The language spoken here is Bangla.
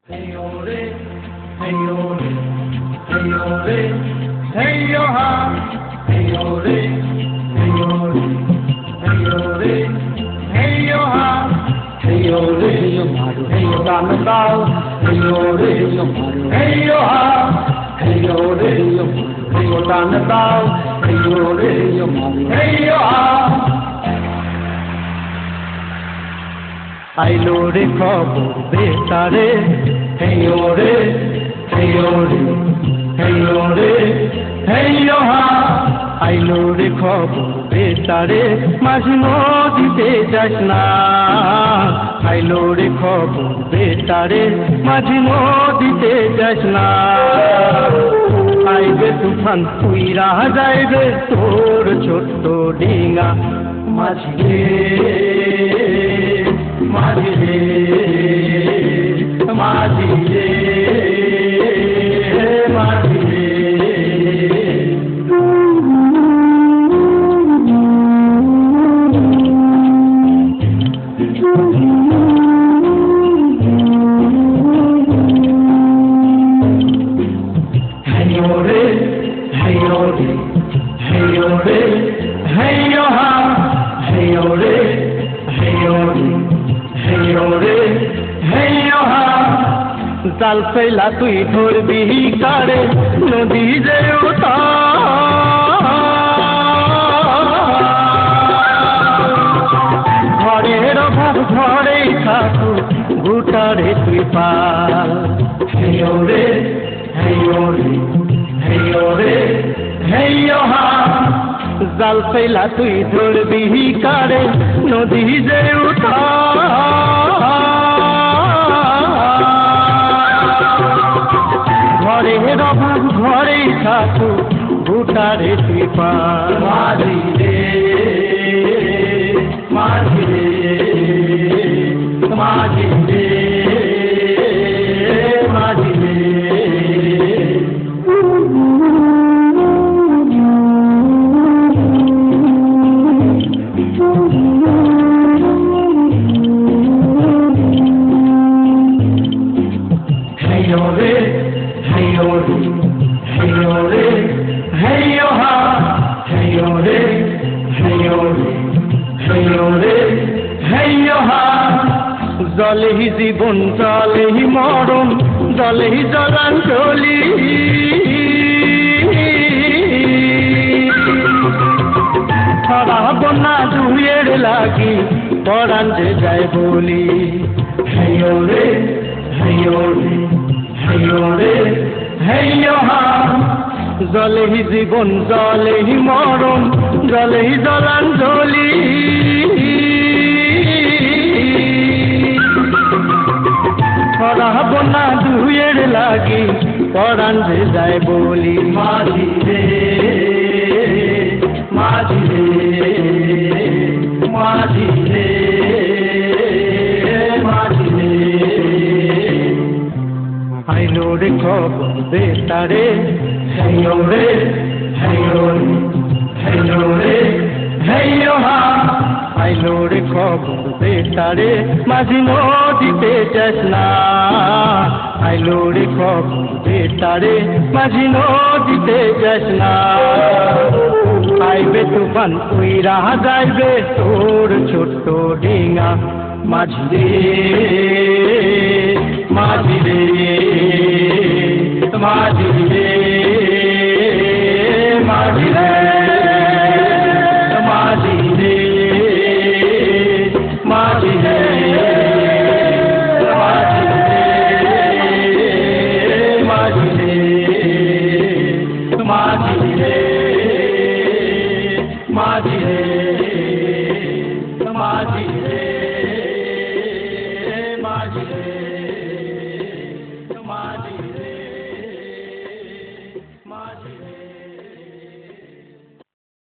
Hey ore, hey ore, hey ore, hey yo ha. Hey ore, hey ore, hey ore, hey yo ha. Hey ore, yo maru, hey yo danadal. Hey ore, yo maru, hey yo ha. Hey ore, yo maru, hey yo danadal. Hey ore, yo maru, hey yo ha. আইলো রে খবর বেতারে হেইও রে হেইও রে হেইও রে হেইও হা আইলো রে খবর বেতারে মাঝি নদীতে যাস না আইলো রে খবর বেতারে মাঝি নদীতে যাস না আইবে তুফান উইরা যাইবে তোর ছোট্ট ডিঙা মাঝি রে মাঝি রে মাঝি রে মাঝি রে হেইও রে হেইও রে হেইও রে হেইও হা হেইও রে হেইও রে হেইও রে হেইও হা জাল ফেলা তুই ধরবি কারে নদী যে ঘরের অভাব ঘরেই থাকু ভুটারে তুই পাল হেইও রে হেইও রে হেইও রে হেইও হা জাল ফেলা তুই ধরবি কারে নদী যে ঘরের অভাব ঘরেই থাকু ভুটারে তুই পা মাঝি রে মাঝি রে মাঝি রে মাঝি রে হেইও রে হেইও রে হেইও রে হেইও হা হেইও রে হেইও রে হেইও রে হেইও হা জলেহি জীবন জলেহি মরণ জলেহি জলাঞ্জলি ছড়াবো না দুয়ের লাগি পরাণ যে যায় বলি হেইও রে হেইও রে হেইও রে হেইও হা জলেহি জীবন জলেহি মরণ জলেহি জলাঞ্জলি ছড়াবো না দুয়ের লাগি পরাণ যে যায় বলি মাঝি রে মাঝি রে মাঝি রে মাঝি রে আইলো রে খবর বেতারে হেইও রে হেইও রে হেইও রে হেইও হা আইলো রে খবর বেতারে মাঝি নদীতে যাস না আইলো রে খবর বেতারে মাঝি নদীতে যাস না আইবে তুফান উইরা যাইবে তোর ছোট্ট ডিঙা মাঝি রে মাঝি রে মাঝি রে মাঝি রে মাঝি রে মাঝি রে মাঝি রে মাঝি রে মাঝি রে মাঝি রে মাঝি রে